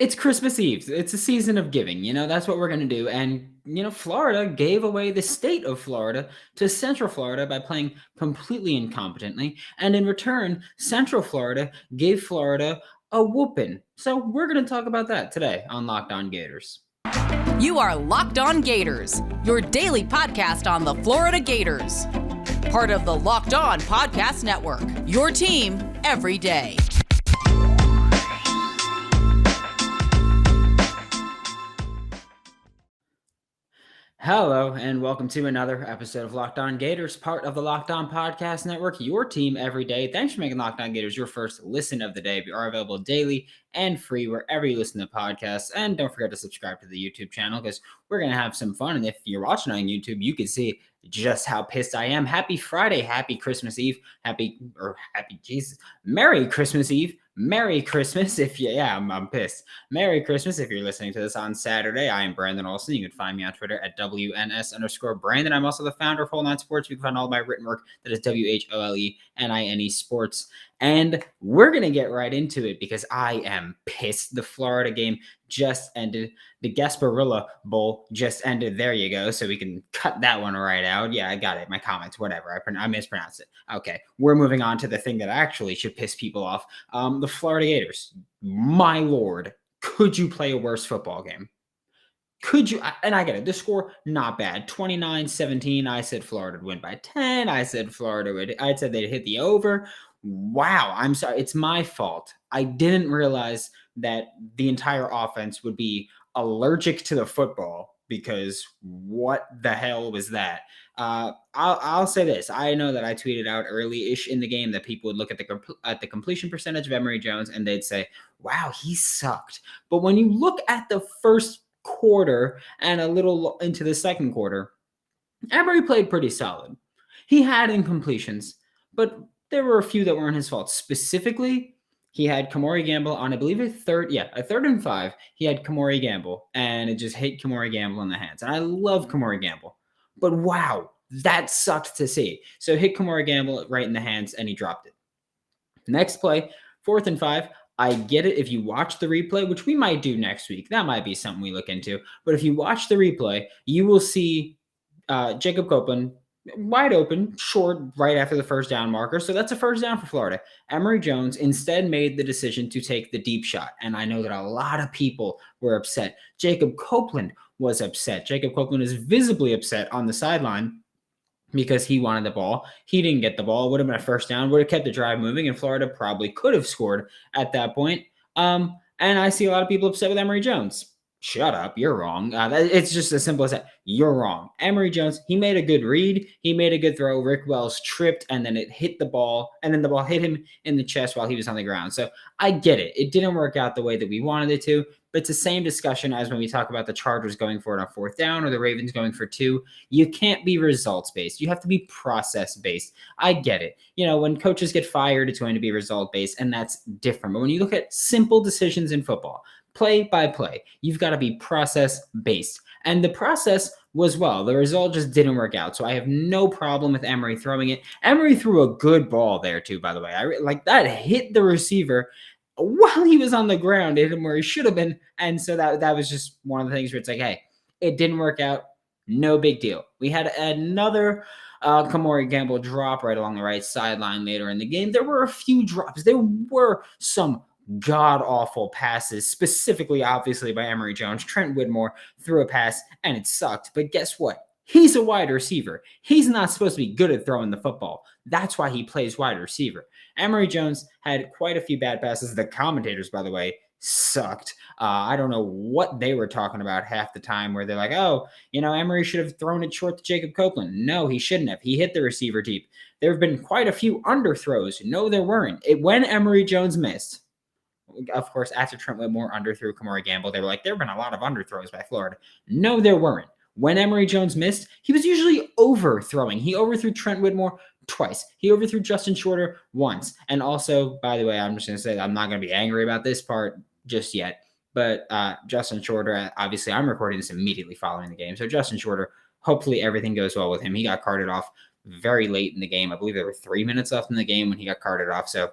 It's Christmas Eve. It's a season of giving. That's what we're going to do. And, Florida gave away the state of Florida to Central Florida by playing completely incompetently. And in return, Central Florida gave Florida a whooping. So we're going to talk about that today on Locked On Gators. You are Locked On Gators, your daily podcast on the Florida Gators. Part of the Locked On Podcast Network, your team every day. Hello, and welcome to another episode of Locked On Gators, part of the Locked On Podcast Network, your team every day. Thanks for making Locked On Gators your first listen of the day. We are available daily and free wherever you listen to podcasts. And don't forget to subscribe to the YouTube channel because we're going to have some fun. And if you're watching on YouTube, you can see just how pissed I am. Happy Friday, happy Christmas Eve, Merry Christmas Eve. Merry Christmas I'm pissed. Merry Christmas if you're listening to this on Saturday. I am Brandon Olson. You can find me on Twitter at WNS_Brandon. I'm also the founder of Whole Nine Sports. You can find all my written work. That is WHOLENINE Sports. And we're going to get right into it because I am pissed. The Florida game just ended. The Gasparilla Bowl just ended. There you go. So we can cut that one right out. Yeah, I got it. My comments, whatever. I mispronounced it. Okay, we're moving on to the thing that actually should piss people off. The Florida Gators. My Lord, could you play a worse football game? Could you? And I get it. The score, not bad. 29-17. I said Florida would win by 10. I said they'd hit the over. Wow, I'm sorry. It's my fault. I didn't realize that the entire offense would be allergic to the football because what the hell was that? I'll say this. I know that I tweeted out early-ish in the game that people would look at the completion percentage of Emory Jones and they'd say, wow, he sucked. But when you look at the first quarter and a little into the second quarter, Emory played pretty solid. He had incompletions, but there were a few that weren't his fault. Specifically, he had Kamori Gamble on, I believe, a third and 5. He had Kamori Gamble, and it just hit Kamori Gamble in the hands. And I love Kamori Gamble, but wow, that sucked to see. So hit Kamori Gamble right in the hands, and he dropped it. Next play, 4th and 5. I get it if you watch the replay, which we might do next week. That might be something we look into. But if you watch the replay, you will see Jacob Copeland wide open, short, right after the first down marker. So that's a first down for Florida. Emory Jones instead made the decision to take the deep shot. And I know that a lot of people were upset. Jacob Copeland was upset. Jacob Copeland is visibly upset on the sideline because he wanted the ball. He didn't get the ball. It would have been a first down, would have kept the drive moving, and Florida probably could have scored at that point. And I see a lot of people upset with Emory Jones. Shut up, you're wrong. It's just as simple as that. You're wrong. Emory Jones, he made a good read. He made a good throw. Rick Wells tripped, and then it hit the ball, and then the ball hit him in the chest while he was on the ground. So I get it. It didn't work out the way that we wanted it to, but it's the same discussion as when we talk about the Chargers going for it on 4th down or the Ravens going for 2. You can't be results-based. You have to be process-based. I get it. When coaches get fired, it's going to be result-based, and that's different. But when you look at simple decisions in football, play by play, you've got to be process-based. And the process was the result just didn't work out. So I have no problem with Emory throwing it. Emory threw a good ball there too, by the way. That hit the receiver while he was on the ground. It hit him where he should have been. And so that was just one of the things where it's like, hey, it didn't work out. No big deal. We had another Kamori Gamble drop right along the right sideline later in the game. There were a few drops. There were some god-awful passes, specifically, obviously, by Emory Jones. Trent Whitmore threw a pass, and it sucked. But guess what? He's a wide receiver. He's not supposed to be good at throwing the football. That's why he plays wide receiver. Emory Jones had quite a few bad passes. The commentators, by the way, sucked. I don't know what they were talking about half the time where they're like, Emory should have thrown it short to Jacob Copeland. No, he shouldn't have. He hit the receiver deep. There have been quite a few underthrows. No, there weren't. When Emory Jones missed, of course, after Trent Whitmore underthrew Kamori Gamble, they were like, there have been a lot of underthrows by Florida. No, there weren't. When Emory Jones missed, he was usually overthrowing. He overthrew Trent Whitmore twice. He overthrew Justin Shorter once. And also, by the way, I'm just going to say I'm not going to be angry about this part just yet. But Justin Shorter, obviously, I'm recording this immediately following the game. So Justin Shorter, hopefully everything goes well with him. He got carted off very late in the game. I believe there were 3 minutes left in the game when he got carted off. So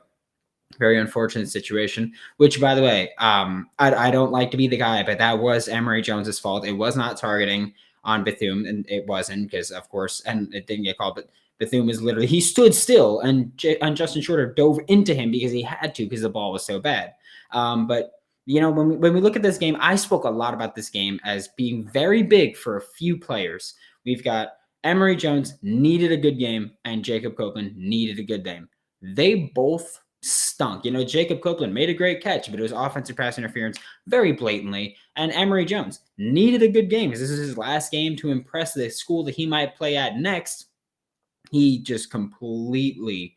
Very unfortunate situation, which, by the way, I don't like to be the guy, but that was Emory Jones's fault. It was not targeting on Bethune, and it wasn't because, of course, and it didn't get called, but Bethune was literally, he stood still, and Justin Shorter dove into him because he had to because the ball was so bad. But, when we look at this game, I spoke a lot about this game as being very big for a few players. We've got Emory Jones needed a good game, and Jacob Copeland needed a good game. They both stunk. Jacob Copeland made a great catch, but it was offensive pass interference very blatantly. And Emory Jones needed a good game because this is his last game to impress the school that he might play at next. He just completely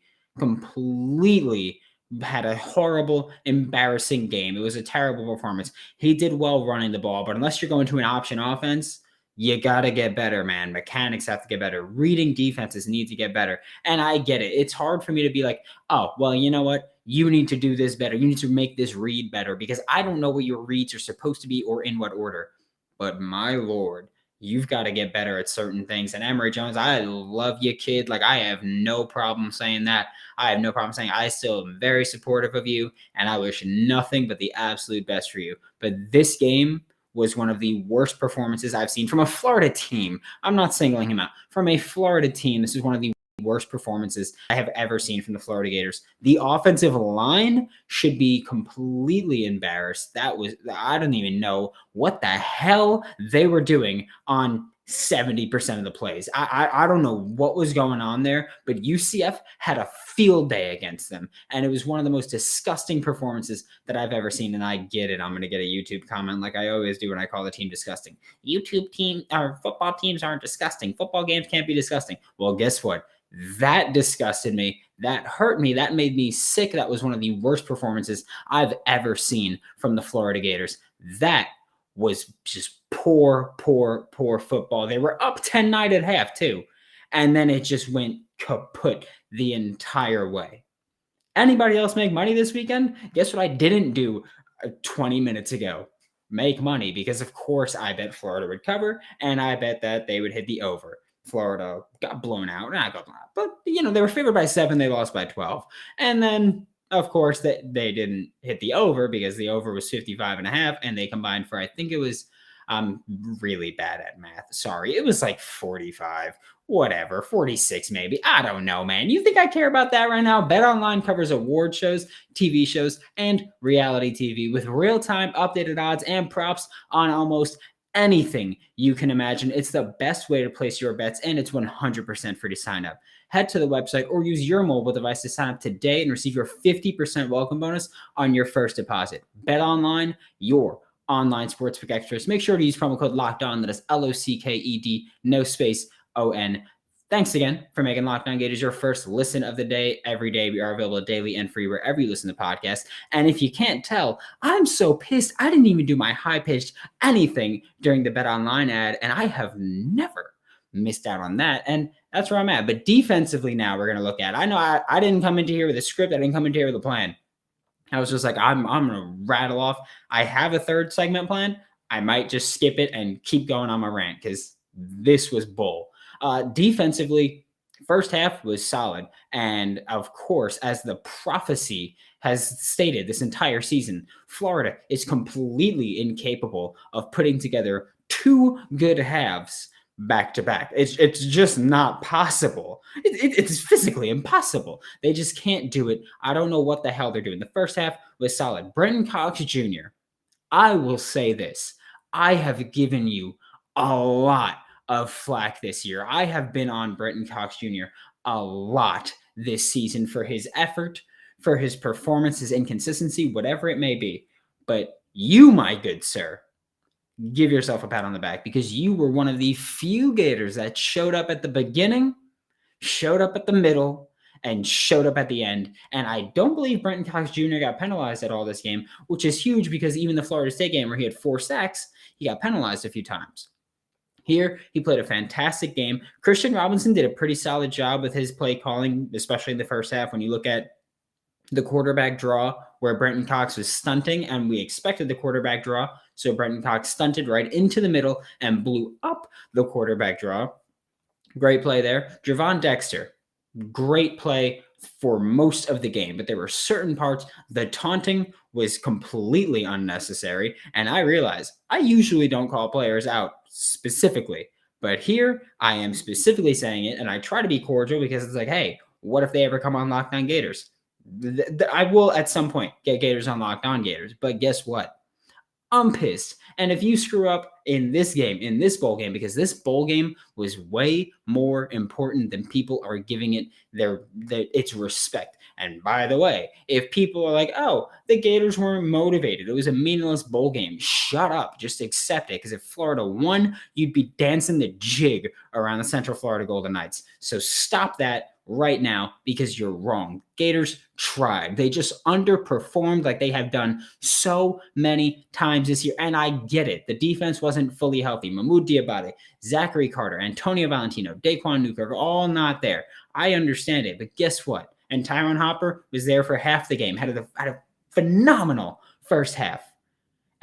had a horrible, embarrassing game. It was a terrible performance. He did well running the ball, but unless you're going to an option offense, you got to get better, man. Mechanics have to get better. Reading defenses need to get better. And I get it. It's hard for me to be like, oh, well, you know what? You need to do this better. You need to make this read better because I don't know what your reads are supposed to be or in what order. But my Lord, you've got to get better at certain things. And Emory Jones, I love you, kid. Like, I have no problem saying that. I have no problem saying I still am very supportive of you, and I wish nothing but the absolute best for you. But this game was one of the worst performances I've seen from a Florida team. I'm not singling him out. From a Florida team, this is one of the worst performances I have ever seen from the Florida Gators. The offensive line should be completely embarrassed. I don't even know what the hell they were doing on 70% of the plays. I don't know what was going on there, but UCF had a field day against them, and it was one of the most disgusting performances that I've ever seen, and I get it. I'm going to get a YouTube comment like I always do when I call the team disgusting. Football teams aren't disgusting. Football games can't be disgusting. Well, guess what? That disgusted me. That hurt me. That made me sick. That was one of the worst performances I've ever seen from the Florida Gators. That was just poor football. They were up 10-9 at half too. And then it just went kaput the entire way. Anybody else make money this weekend? Guess what I didn't do 20 minutes ago? Make money, because of course I bet Florida would cover, and I bet that they would hit the over. Florida got blown out. Not got blown out, but they were favored by 7. They lost by 12. And then, of course, they didn't hit the over because the over was 55.5, and they combined for, I think it was, I'm really bad at math. Sorry. It was like 45, whatever, 46 maybe. I don't know, man. You think I care about that right now? BetOnline covers award shows, TV shows, and reality TV with real-time updated odds and props on almost anything you can imagine. It's the best way to place your bets, and it's 100% free to sign up. Head to the website or use your mobile device to sign up today and receive your 50% welcome bonus on your first deposit. BetOnline, your online sportsbook experts. Make sure to use promo code LOCKEDON. That is LOCKED, no space, ON. Thanks again for making Locked On Gators your first listen of the day. Every day we are available daily and free wherever you listen to podcasts. And if you can't tell, I'm so pissed. I didn't even do my high-pitched anything during the BetOnline ad, and I have never missed out on that. And that's where I'm at. But defensively now we're going to look at. I know I didn't come into here with a script. I didn't come into here with a plan. I was just like, I'm going to rattle off. I have a third segment plan. I might just skip it and keep going on my rant because this was bull. Defensively, first half was solid. And of course, as the prophecy has stated this entire season, Florida is completely incapable of putting together 2 good halves back to back. It's just not possible. It's physically impossible. They just can't do it. I don't know what the hell they're doing. The first half was solid. Brenton Cox Jr., I will say this. I have given you a lot of flack this year. I have been on Brenton Cox Jr. a lot this season for his effort, for his performance, his inconsistency, whatever it may be. But you, my good sir, give yourself a pat on the back because you were one of the few Gators that showed up at the beginning, showed up at the middle, and showed up at the end. And I don't believe Brenton Cox Jr. got penalized at all this game, which is huge because even the Florida State game where he had 4 sacks, he got penalized a few times. Here, he played a fantastic game. Christian Robinson did a pretty solid job with his play calling, especially in the first half. When you look at the quarterback draw where Brenton Cox was stunting, and we expected the quarterback draw, so Brenton Cox stunted right into the middle and blew up the quarterback draw. Great play there. Javon Dexter, great play for most of the game, but there were certain parts. The taunting was completely unnecessary, and I realize I usually don't call players out specifically, but here I am specifically saying it, and I try to be cordial because it's like, hey, what if they ever come on Locked On Gators? I will at some point get Gators on Locked On Gators, but guess what? I'm pissed. And if you screw up in this game, in this bowl game, because this bowl game was way more important than people are giving it its respect. And by the way, if people are like, oh, the Gators weren't motivated, it was a meaningless bowl game, shut up. Just accept it. Because if Florida won, you'd be dancing the jig around the Central Florida Golden Knights. So stop that right now because you're wrong. Gators tried. They just underperformed like they have done so many times this year. And I get it. The defense wasn't fully healthy. Mahmoud Diabate, Zachary Carter, Antonio Valentino, Daquan Newkirk, all not there. I understand it. But guess what? And Tyron Hopper was there for half the game, had a phenomenal first half,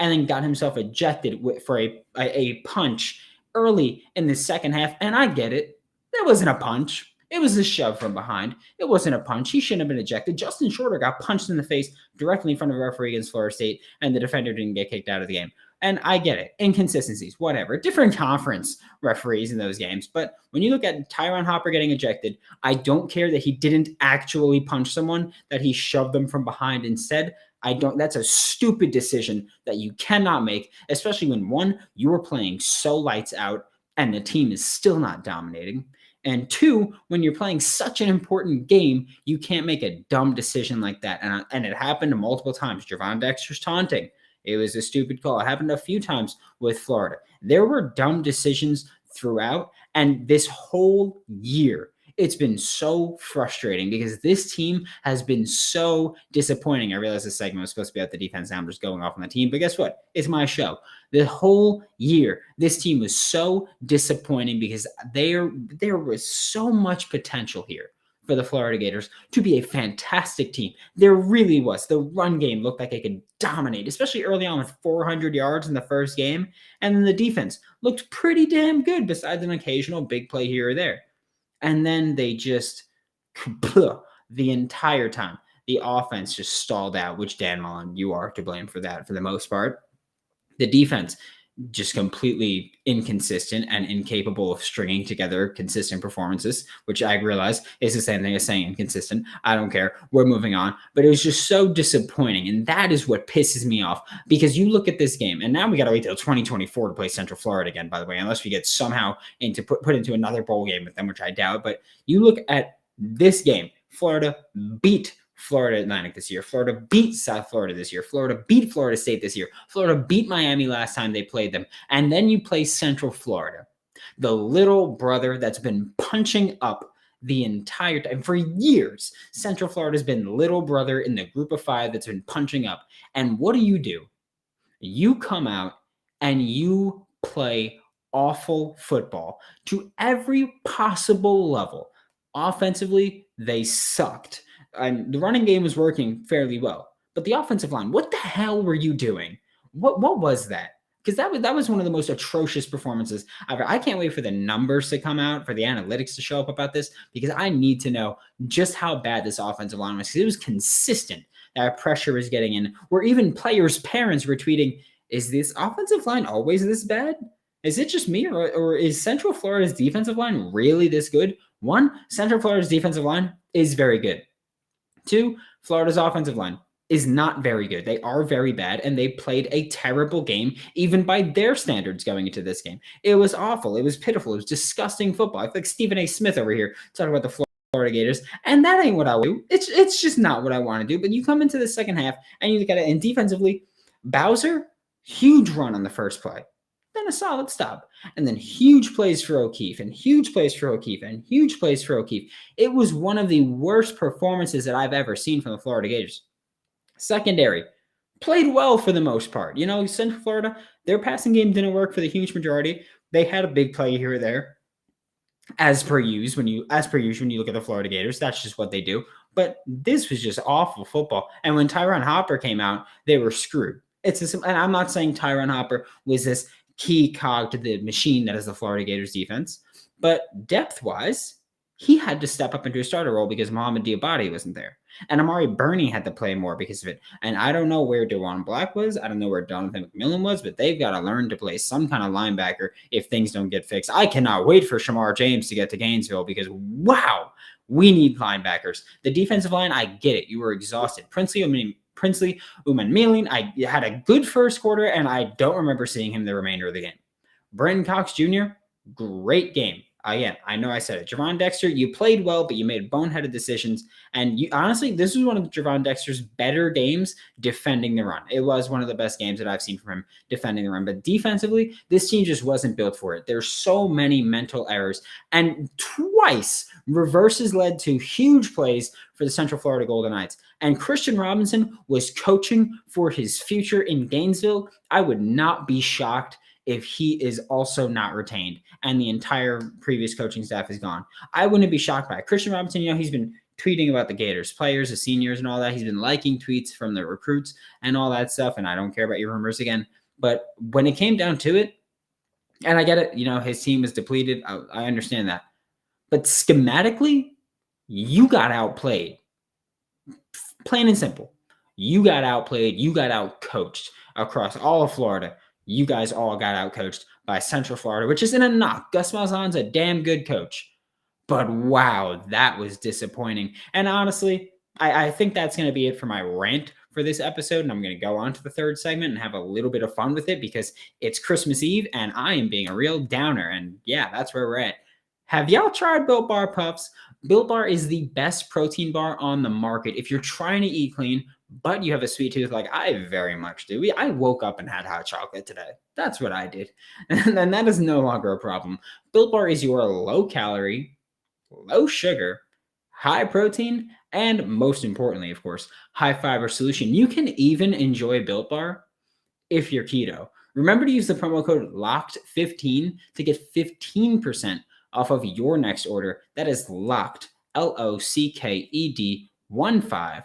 and then got himself ejected for a punch early in the second half. And I get it. That wasn't a punch. It was a shove from behind. It wasn't a punch. He shouldn't have been ejected. Justin Shorter got punched in the face directly in front of a referee against Florida State, and the defender didn't get kicked out of the game. And I get it. Inconsistencies, whatever. Different conference referees in those games. But when you look at Tyron Hopper getting ejected, I don't care that he didn't actually punch someone, that he shoved them from behind instead. That's a stupid decision that you cannot make, especially when, one, you are playing so lights out and the team is still not dominating. And two, when you're playing such an important game, you can't make a dumb decision like that. And it happened multiple times. Javon Dexter's taunting. It was a stupid call. It happened a few times with Florida. There were dumb decisions throughout. And this whole year, it's been so frustrating because this team has been so disappointing. I realize this segment was supposed to be about the defense numbers going off on the team, but guess what? It's my show. The whole year, this team was so disappointing because there was so much potential here for the Florida Gators to be a fantastic team. There really was. The run game looked like it could dominate, especially early on with 400 yards in the first game. And then the defense looked pretty damn good besides an occasional big play here or there. And then they just, the entire time, the offense just stalled out, which Dan Mullen, you are to blame for that for the most part. The defense just completely inconsistent and incapable of stringing together consistent performances, which I realize is the same thing as saying inconsistent. I don't care. We're moving on. But it was just so disappointing. And that is what pisses me off because you look at this game and now we got to wait till 2024 to play Central Florida again, by the way, unless we get somehow put into another bowl game with them, which I doubt. But you look at this game, Florida beat Florida Atlantic this year. Florida beat South Florida this year. Florida beat Florida State this year. Florida beat Miami last time they played them. And then you play Central Florida, the little brother that's been punching up the entire time. For years, Central Florida has been little brother in the group of five that's been punching up. And what do? You come out and you play awful football to every possible level. Offensively, they sucked. And the running game was working fairly well. But the offensive line, what the hell were you doing? What was that? Because that was one of the most atrocious performances ever. I can't wait for the numbers to come out, for the analytics to show up about this, because I need to know just how bad this offensive line was. Because it was consistent that pressure was getting in, where even players' parents were tweeting, is this offensive line always this bad? Is it just me, or is Central Florida's defensive line really this good? One, Central Florida's defensive line is very good. Two, Florida's offensive line is not very good. They are very bad, and they played a terrible game, even by their standards going into this game. It was awful. It was pitiful. It was disgusting football. I feel like Stephen A. Smith over here talking about the Florida Gators, and that ain't what I would do. It's just not what I want to do. But you come into the second half, and you look at it, and defensively, Bowser, huge run on the first play. Then a solid stop. And then huge plays for O'Keefe and huge plays for O'Keefe and huge plays for O'Keefe. It was one of the worst performances that I've ever seen from the Florida Gators. Secondary, played well for the most part. You know, Central Florida, their passing game didn't work for the huge majority. They had a big play here or there. As per usual, when you look at the Florida Gators, that's just what they do. But this was just awful football. And when Tyron Hopper came out, they were screwed. And I'm not saying Tyron Hopper was this key cog to the machine that is the Florida Gators defense, but depth-wise, he had to step up into a starter role because Mohamed Diabate wasn't there. And Amari Burney had to play more because of it. And I don't know where DeJuan Black was. I don't know where Donovan McMillan was, but they've got to learn to play some kind of linebacker if things don't get fixed. I cannot wait for Shamar James to get to Gainesville because, wow, we need linebackers. The defensive line, I get it. You were exhausted. Princely Umanmielen, I had a good first quarter, and I don't remember seeing him the remainder of the game. Brenton Cox Jr., great game. Again, I know I said it. Javon Dexter, you played well, but you made boneheaded decisions. And you honestly, this was one of Javon Dexter's better games defending the run. It was one of the best games that I've seen from him defending the run. But defensively, this team just wasn't built for it. There's so many mental errors. And twice, reverses led to huge plays for the Central Florida Golden Knights. And Christian Robinson was coaching for his future in Gainesville. I would not be shocked if he is also not retained and the entire previous coaching staff is gone. I wouldn't be shocked by it. Christian Robinson, he's been tweeting about the Gators players, the seniors and all that. He's been liking tweets from the recruits and all that stuff. And I don't care about your rumors again. But when it came down to it, and I get it, his team was depleted. I understand that. But schematically, you got outplayed. Plain and simple. You got outplayed. You got outcoached across all of Florida. You guys all got outcoached by Central Florida, which isn't a knock. Gus Malzahn's a damn good coach. But wow, that was disappointing. And honestly, I think that's going to be it for my rant for this episode. And I'm going to go on to the third segment and have a little bit of fun with it because it's Christmas Eve and I am being a real downer. And yeah, that's where we're at. Have y'all tried Built Bar Puffs? Built Bar is the best protein bar on the market. If you're trying to eat clean, but you have a sweet tooth like I very much do. I woke up and had hot chocolate today. That's what I did. And that is no longer a problem. Built Bar is your low calorie, low sugar, high protein, and most importantly, of course, high fiber solution. You can even enjoy Built Bar if you're keto. Remember to use the promo code LOCKED15 to get 15% off of your next order. That is LOCKED, LOCKED 15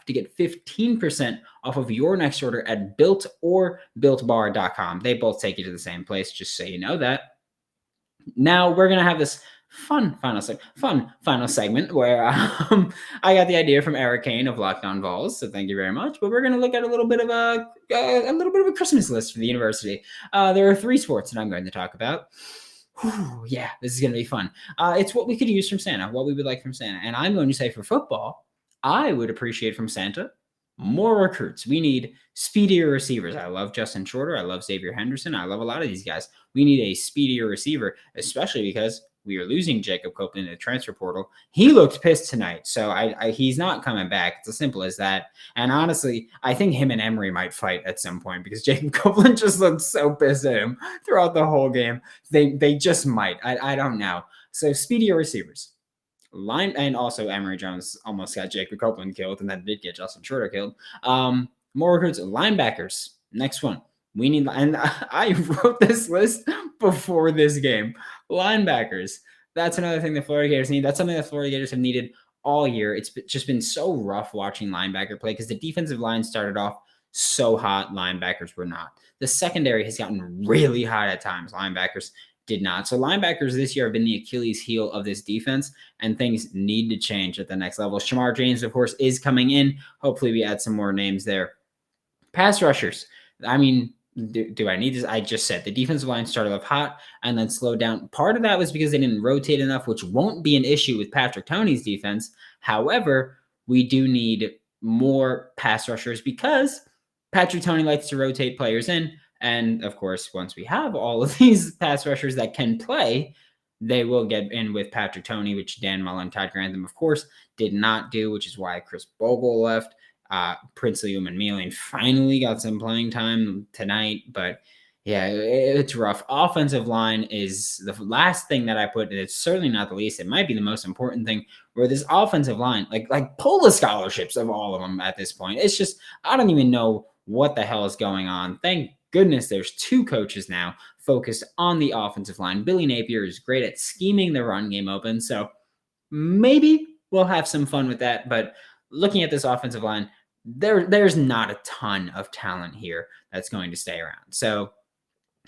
to get 15% off of your next order at Built or BuiltBar.com. They both take you to the same place, just so you know that. Now we're going to have this fun final segment where I got the idea from Eric Kane of Locked On Vols, so thank you very much. But we're going to look at a little bit of a Christmas list for the university. There are 3 sports that I'm going to talk about. Whew, yeah, this is going to be fun. It's what we could use from Santa, what we would like from Santa. And I'm going to say for football, I would appreciate from Santa more recruits. We need speedier receivers. I love Justin Shorter. I love Xavier Henderson. I love a lot of these guys. We need a speedier receiver, especially because we are losing Jacob Copeland in the transfer portal. He looked pissed tonight, so he's not coming back. It's as simple as that. And honestly, I think him and Emory might fight at some point because Jacob Copeland just looked so pissed at him throughout the whole game. They just might. I don't know. So speedier receivers. And also Emory Jones almost got Jacob Copeland killed and then did get Justin Shorter killed. More recruits, linebackers. Next one. We need, and I wrote this list before this game. Linebackers. That's another thing the Florida Gators need. That's something the Florida Gators have needed all year. It's just been so rough watching linebacker play because the defensive line started off so hot. Linebackers were not. The secondary has gotten really hot at times. Linebackers did not. So linebackers this year have been the Achilles heel of this defense, and things need to change at the next level. Shamar James, of course, is coming in. Hopefully we add some more names there. Pass rushers. I mean, do I need this? I just said the defensive line started off hot and then slowed down. Part of that was because they didn't rotate enough, which won't be an issue with Patrick Toney's defense. However, we do need more pass rushers because Patrick Toney likes to rotate players in. And of course, once we have all of these pass rushers that can play, they will get in with Patrick Toney, which Dan Mullen, Todd Grantham, of course, did not do, which is why Chris Bogle left. Princely Umanmielen finally got some playing time tonight, but yeah, it's rough. Offensive line is the last thing that I put, and it's certainly not the least. It might be the most important thing, where this offensive line, like pull the scholarships of all of them at this point. It's just, I don't even know what the hell is going on. Thank goodness there's 2 coaches now focused on the offensive line. Billy Napier is great at scheming the run game open, so maybe we'll have some fun with that. But looking at this offensive line, there's not a ton of talent here that's going to stay around. So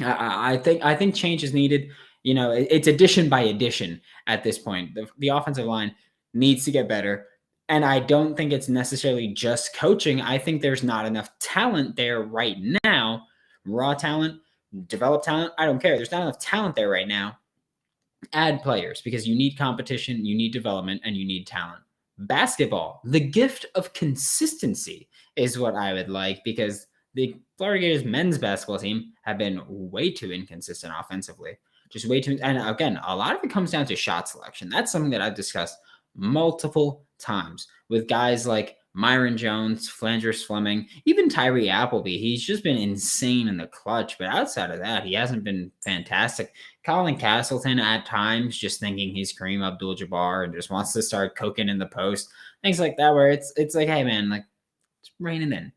I think change is needed. It's addition by addition at this point. The offensive line needs to get better. And I don't think it's necessarily just coaching. I think there's not enough talent there right now. Raw talent, developed talent, I don't care. There's not enough talent there right now. Add players because you need competition, you need development, and you need talent. Basketball, the gift of consistency is what I would like because the Florida Gators men's basketball team have been way too inconsistent offensively. Just way too. And again, a lot of it comes down to shot selection. That's something that I've discussed multiple times with guys like Myron Jones, Flanders Fleming, even Tyree Appleby. He's just been insane in the clutch. But outside of that, he hasn't been fantastic. Colin Castleton at times just thinking he's Kareem Abdul-Jabbar and just wants to start cooking in the post. Things like that where it's like, hey, man, like, just rein it in.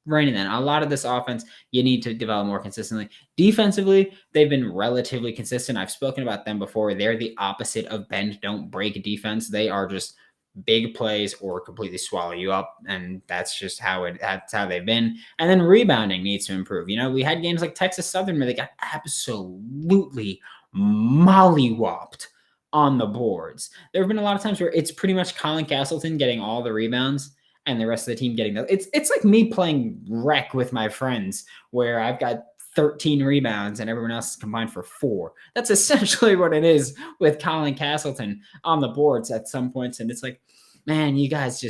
A lot of this offense, you need to develop more consistently. Defensively, they've been relatively consistent. I've spoken about them before. They're the opposite of bend, don't break defense. They are just big plays or completely swallow you up, and that's just that's how they've been. And then rebounding needs to improve. We had games like Texas Southern where they got absolutely mollywopped on the boards. There have been a lot of times where it's pretty much Colin Castleton getting all the rebounds and the rest of the team getting those. It's like me playing rec with my friends where I've got 13 rebounds and everyone else is combined for 4. That's essentially what it is with Colin Castleton on the boards at some points. And it's like, man, you guys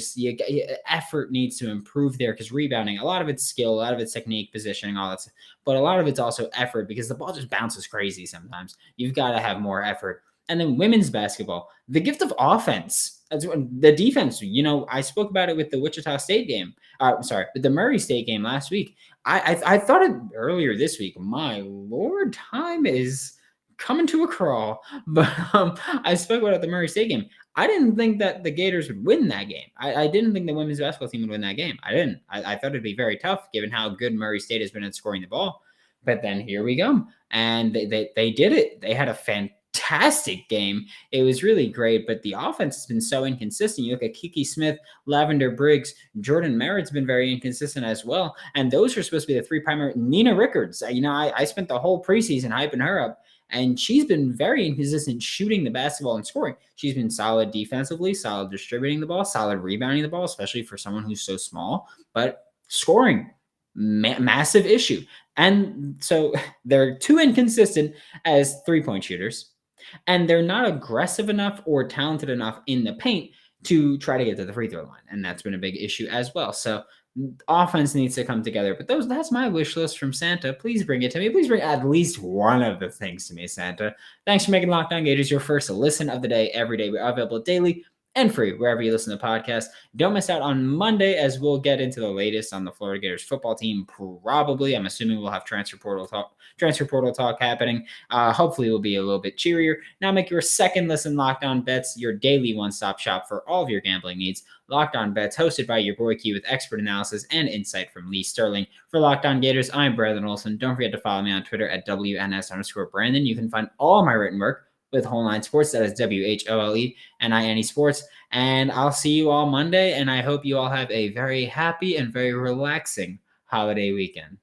effort needs to improve there because rebounding, a lot of it's skill, a lot of it's technique, positioning, all that stuff. But a lot of it's also effort because the ball just bounces crazy sometimes. You've got to have more effort. And then women's basketball, the gift of offense. That's the defense. I spoke about it with the Wichita State game. With the Murray State game last week. I thought it earlier this week. My Lord, time is coming to a crawl. But I spoke about it at the Murray State game. I didn't think that the Gators would win that game. I didn't think the women's basketball team would win that game. I didn't. I thought it'd be very tough given how good Murray State has been at scoring the ball. But then here we go. And they did it. They had a fantastic game. It was really great, but the offense has been so inconsistent. You look at Kiki Smith, Lavender Briggs, Jordan Merritt's been very inconsistent as well. And those are supposed to be the 3 primary. Nina Rickards, I spent the whole preseason hyping her up, and she's been very inconsistent shooting the basketball and scoring. She's been solid defensively, solid distributing the ball, solid rebounding the ball, especially for someone who's so small, but scoring, massive issue. And so they're too inconsistent as 3-point shooters. And they're not aggressive enough or talented enough in the paint to try to get to the free throw line. And that's been a big issue as well. So offense needs to come together. But that's my wish list from Santa. Please bring it to me. Please bring at least one of the things to me, Santa. Thanks for making Locked On Gators your first listen of the day every day. We're available daily and free wherever you listen to podcasts. Don't miss out on Monday as we'll get into the latest on the Florida Gators football team. Probably, I'm assuming we'll have transfer portal talk happening. Hopefully we'll be a little bit cheerier. Now make your second listen Locked On Bets your daily one-stop shop for all of your gambling needs. Locked On Bets, hosted by your boy Q with expert analysis and insight from Lee Sterling. For Locked On Gators, I'm Brandon Olson. Don't forget to follow me on Twitter at WNS_Brandon. You can find all my written work with Whole Nine Sports. That is WHOLENINE Sports. And I'll see you all Monday, and I hope you all have a very happy and very relaxing holiday weekend.